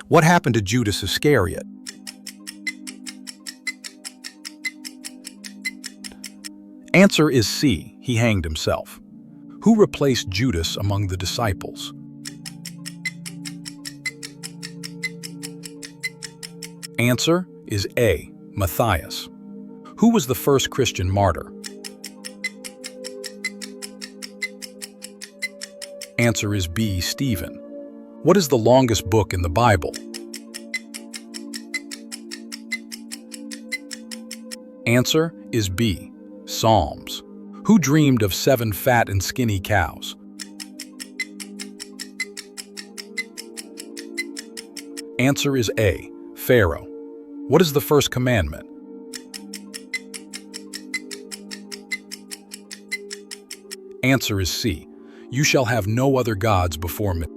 What happened to Judas Iscariot? Answer is C. He hanged himself. Who replaced Judas among the disciples? Answer is A. Matthias. Who was the first Christian martyr? Answer is B. Stephen. What is the longest book in the Bible? Answer is B. Psalms. Who dreamed of 7 fat and skinny cows? Answer is A. Pharaoh. What is the first commandment? Answer is C. You shall have no other gods before me.